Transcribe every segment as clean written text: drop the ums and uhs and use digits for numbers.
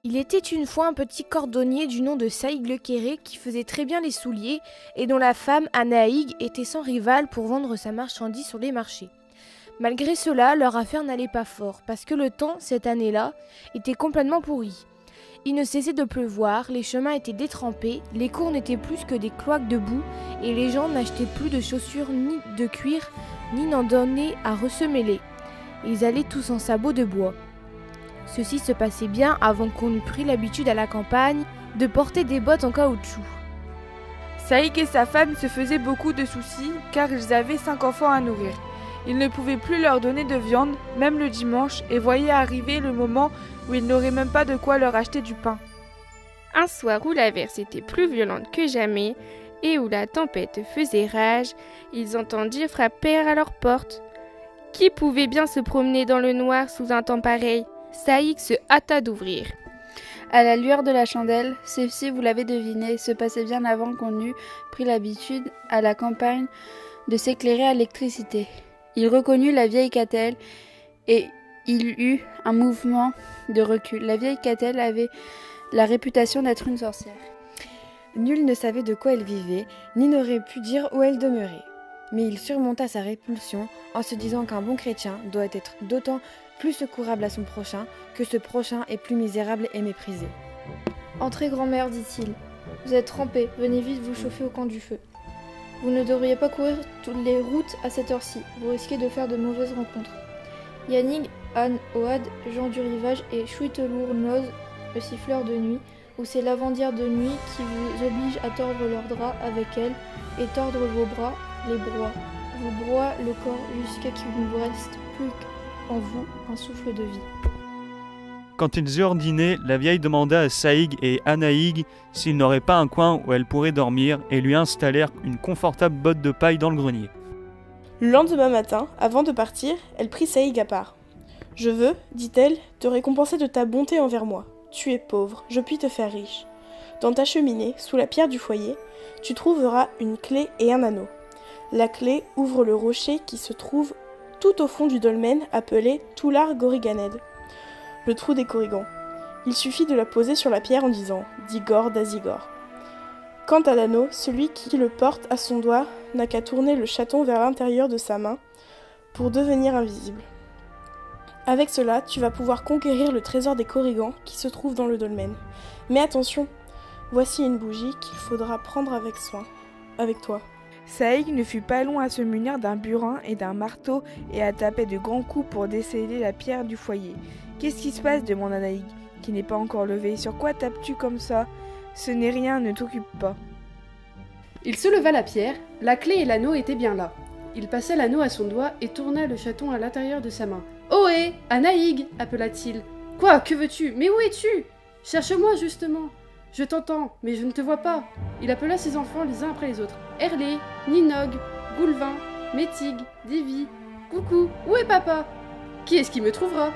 Il était une fois un petit cordonnier du nom de Saïg le Kéré qui faisait très bien les souliers et dont la femme, Anaïg, était sans rivale pour vendre sa marchandise sur les marchés. Malgré cela, leur affaire n'allait pas fort parce que le temps, cette année-là, était complètement pourri. Il ne cessait de pleuvoir, les chemins étaient détrempés, les cours n'étaient plus que des cloaques de boue et les gens n'achetaient plus de chaussures ni de cuir ni n'en donnaient à ressemeler. Ils allaient tous en sabots de bois. Ceci se passait bien avant qu'on eût pris l'habitude à la campagne de porter des bottes en caoutchouc. Saïg et sa femme se faisaient beaucoup de soucis car ils avaient 5 enfants à nourrir. Ils ne pouvaient plus leur donner de viande, même le dimanche, et voyaient arriver le moment où ils n'auraient même pas de quoi leur acheter du pain. Un soir où l'averse était plus violente que jamais et où la tempête faisait rage, ils entendirent frapper à leur porte. Qui pouvait bien se promener dans le noir sous un temps pareil ? Saïg se hâta d'ouvrir. À la lueur de la chandelle, ceci, vous l'avez deviné, se passait bien avant qu'on eût pris l'habitude à la campagne de s'éclairer à l'électricité. Il reconnut la vieille Catel et il eut un mouvement de recul. La vieille Catel avait la réputation d'être une sorcière. Nul ne savait de quoi elle vivait, ni n'aurait pu dire où elle demeurait. Mais il surmonta sa répulsion en se disant qu'un bon chrétien doit être d'autant plus secourable à son prochain que ce prochain est plus misérable et méprisé. « Entrez, grand-mère, dit-il. Vous êtes trempée, venez vite vous chauffer au coin du feu. Vous ne devriez pas courir toutes les routes à cette heure-ci, vous risquez de faire de mauvaises rencontres. Yannig, Anne, Oad, Jean du Rivage et Chouitelour Noz, le siffleur de nuit, ou ces lavandières de nuit qui vous obligent à tordre leurs draps avec elles et tordre vos bras, les broient. Vous broient le corps jusqu'à qu'il ne vous reste plus en vous un souffle de vie. » Quand ils eurent dîné, la vieille demanda à Saïg et Anaïg s'ils n'auraient pas un coin où elle pourrait dormir et lui installèrent une confortable botte de paille dans le grenier. Le lendemain matin, avant de partir, elle prit Saïg à part. « Je veux, dit-elle, te récompenser de ta bonté envers moi. Tu es pauvre, je puis te faire riche. Dans ta cheminée, sous la pierre du foyer, tu trouveras une clé et un anneau. La clé ouvre le rocher qui se trouve tout au fond du dolmen appelé Toular Goriganed, le trou des Corrigans. Il suffit de la poser sur la pierre en disant « Digor d'Azigor ». Quant à l'anneau, celui qui le porte à son doigt n'a qu'à tourner le chaton vers l'intérieur de sa main pour devenir invisible. Avec cela, tu vas pouvoir conquérir le trésor des Corrigans qui se trouve dans le dolmen. Mais attention, voici une bougie qu'il faudra prendre avec soin, avec toi. Saïg ne fut pas long à se munir d'un burin et d'un marteau et à taper de grands coups pour desceller la pierre du foyer. « Qu'est-ce qui se passe » demanda Anaïg, qui n'est pas encore levé. « Sur quoi tapes-tu comme ça ? Ce n'est rien, ne t'occupe pas. » Il souleva la pierre, la clé et l'anneau étaient bien là. Il passa l'anneau à son doigt et tourna le chaton à l'intérieur de sa main. « Ohé, Anaïg » appela-t-il. « Quoi, que veux-tu ? Mais où es-tu ? Cherche-moi justement. Je t'entends, mais je ne te vois pas. » Il appela ses enfants les uns après les autres. « Herlé, Ninog, Goulvin, Métig, Divi. Coucou, où est papa ? Qui est-ce qui me trouvera ?»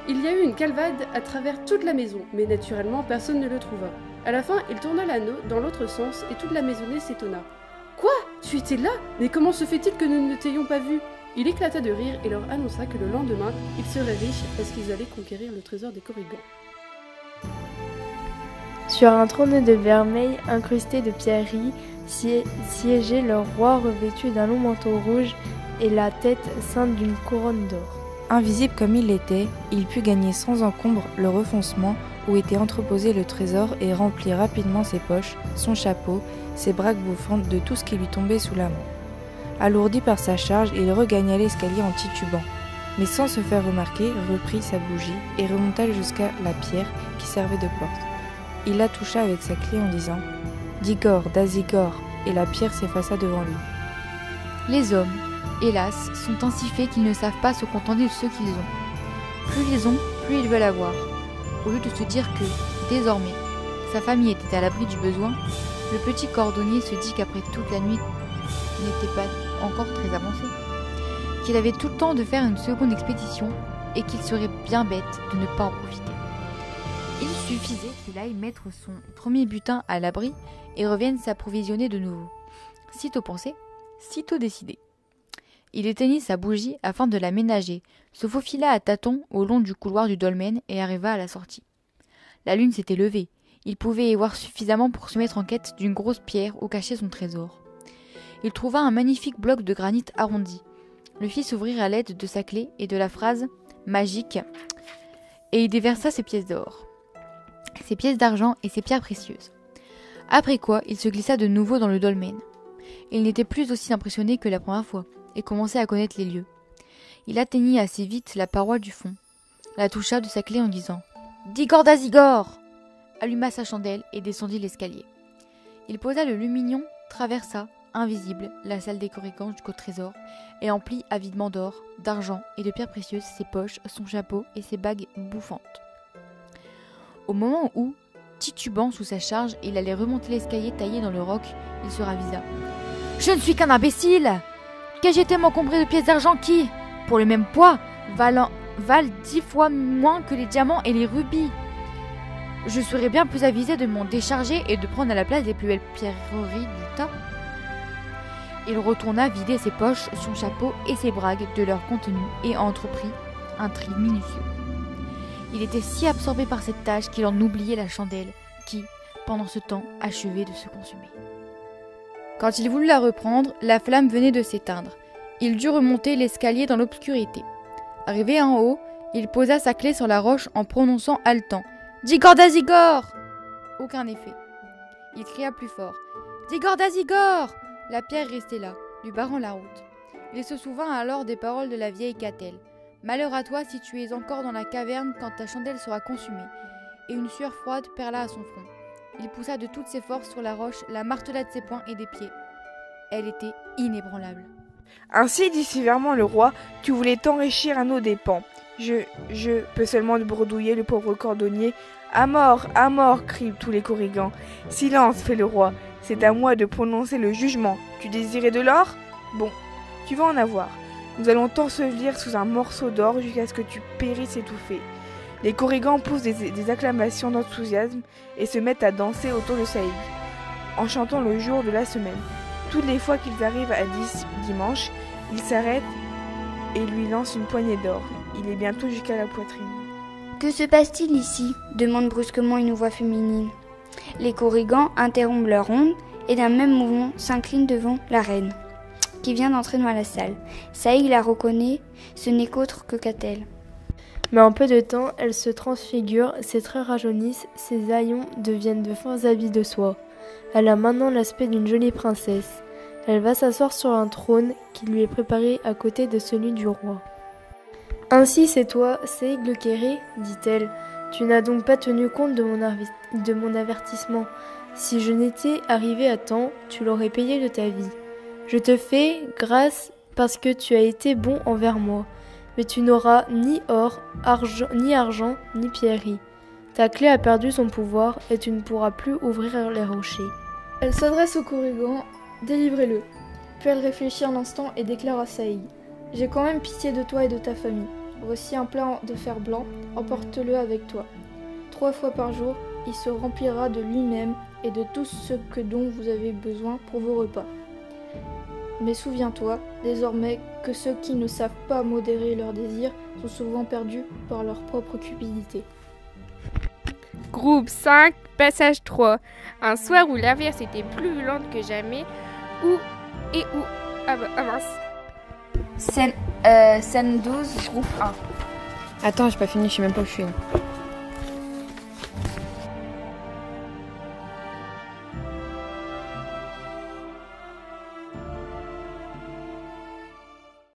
Il y a eu une calvade à travers toute la maison, mais naturellement personne ne le trouva. À la fin, il tourna l'anneau dans l'autre sens et toute la maisonnée s'étonna. « Quoi ? Tu étais là ? Mais comment se fait-il que nous ne t'ayons pas vu ?» Il éclata de rire et leur annonça que le lendemain, ils seraient riches parce qu'ils allaient conquérir le trésor des Corrigans. Sur un trône de vermeil incrusté de pierreries, siégeait le roi revêtu d'un long manteau rouge et la tête ceinte d'une couronne d'or. Invisible comme il l'était, il put gagner sans encombre le refoncement où était entreposé le trésor et remplir rapidement ses poches, son chapeau, ses braques bouffantes de tout ce qui lui tombait sous la main. Alourdi par sa charge, il regagna l'escalier en titubant, mais sans se faire remarquer, reprit sa bougie et remonta jusqu'à la pierre qui servait de porte. Il la toucha avec sa clé en disant « Digor, d'Azigor » et la pierre s'effaça devant lui. Les hommes, hélas, sont ainsi faits qu'ils ne savent pas se contenter de ce qu'ils ont. Plus ils ont, plus ils veulent avoir. Au lieu de se dire que, désormais, sa famille était à l'abri du besoin, le petit cordonnier se dit qu'après toute la nuit n'était pas encore très avancé, qu'il avait tout le temps de faire une seconde expédition et qu'il serait bien bête de ne pas en profiter. Il suffisait qu'il aille mettre son premier butin à l'abri et revienne s'approvisionner de nouveau. Sitôt pensé, sitôt décidé. Il éteignit sa bougie afin de la ménager, se faufila à tâtons au long du couloir du dolmen et arriva à la sortie. La lune s'était levée. Il pouvait y voir suffisamment pour se mettre en quête d'une grosse pierre où cachait son trésor. Il trouva un magnifique bloc de granit arrondi, le fit s'ouvrir à l'aide de sa clé et de la phrase magique, et il déversa ses pièces d'or, ses pièces d'argent et ses pierres précieuses. Après quoi, il se glissa de nouveau dans le dolmen. Il n'était plus aussi impressionné que la première fois, et commençait à connaître les lieux. Il atteignit assez vite la paroi du fond, la toucha de sa clé en disant « Digor d'Azigor !» alluma sa chandelle et descendit l'escalier. Il posa le lumignon, traversa, invisible, la salle des corrigans jusqu'au trésor, et emplit avidement d'or, d'argent et de pierres précieuses ses poches, son chapeau et ses bagues bouffantes. Au moment où, titubant sous sa charge, il allait remonter l'escalier taillé dans le roc, il se ravisa. « Je ne suis qu'un imbécile ! Qu'ai-je été m'encombrer de pièces d'argent qui, pour le même poids, valent 10 fois moins que les diamants et les rubis. Je serais bien plus avisé de m'en décharger et de prendre à la place les plus belles pierreries du tas. » Il retourna vider ses poches, son chapeau et ses bragues de leur contenu et entreprit un tri minutieux. Il était si absorbé par cette tâche qu'il en oubliait la chandelle qui, pendant ce temps, achevait de se consumer. Quand il voulut la reprendre, la flamme venait de s'éteindre. Il dut remonter l'escalier dans l'obscurité. Arrivé en haut, il posa sa clé sur la roche en prononçant haletant « Digor d'Azigor !» Aucun effet. Il cria plus fort « Digor d'Azigor !» La pierre restait là, lui barrant la route. Il se souvint alors des paroles de la vieille Catel. « Malheur à toi si tu es encore dans la caverne quand ta chandelle sera consumée. » Et une sueur froide perla à son front. Il poussa de toutes ses forces sur la roche, la martela de ses poings et des pieds. Elle était inébranlable. Ainsi dit sévèrement le roi, tu voulais t'enrichir à nos dépens. Je peux seulement bredouiller le pauvre cordonnier. À mort, crient tous les corrigans. Silence, fait le roi. C'est à moi de prononcer le jugement. Tu désirais de l'or ? Bon, tu vas en avoir. Nous allons t'ensevelir sous un morceau d'or jusqu'à ce que tu périsses étouffé. Les corrigans poussent des acclamations d'enthousiasme et se mettent à danser autour de Saïd, en chantant le jour de la semaine. Toutes les fois qu'ils arrivent à 10 dimanches, ils s'arrêtent et lui lancent une poignée d'or. Il est bientôt jusqu'à la poitrine. Que se passe-t-il ici ? Demande brusquement une voix féminine. Les corrigans interrompent leur ronde et d'un même mouvement s'inclinent devant la reine, qui vient d'entrer dans la salle. Saïd la reconnaît, ce n'est qu'autre que Catel. Mais en peu de temps, elle se transfigure, ses traits rajeunissent, ses haillons deviennent de fins habits de soie. Elle a maintenant l'aspect d'une jolie princesse. Elle va s'asseoir sur un trône qui lui est préparé à côté de celui du roi. « Ainsi c'est toi, Saïg le Kéré, dit-elle. Tu n'as donc pas tenu compte de mon avertissement. Si je n'étais arrivée à temps, tu l'aurais payé de ta vie. Je te fais grâce parce que tu as été bon envers moi. Mais tu n'auras ni or, ni argent, ni pierreries. Ta clé a perdu son pouvoir et tu ne pourras plus ouvrir les rochers. » Elle s'adresse au corrigan. Délivrez-le. Puis elle réfléchit un instant et déclare à Saïd. J'ai quand même pitié de toi et de ta famille. Voici un plat de fer blanc, emporte-le avec toi. 3 fois par jour, il se remplira de lui-même et de tout ce dont vous avez besoin pour vos repas. Mais souviens-toi, désormais, que ceux qui ne savent pas modérer leurs désirs sont souvent perdus par leur propre cupidité. Groupe 5, passage 3. Un soir où l'averse était plus violente que jamais, Scène 12, groupe 1. Attends, j'ai pas fini, je sais même pas où je suis.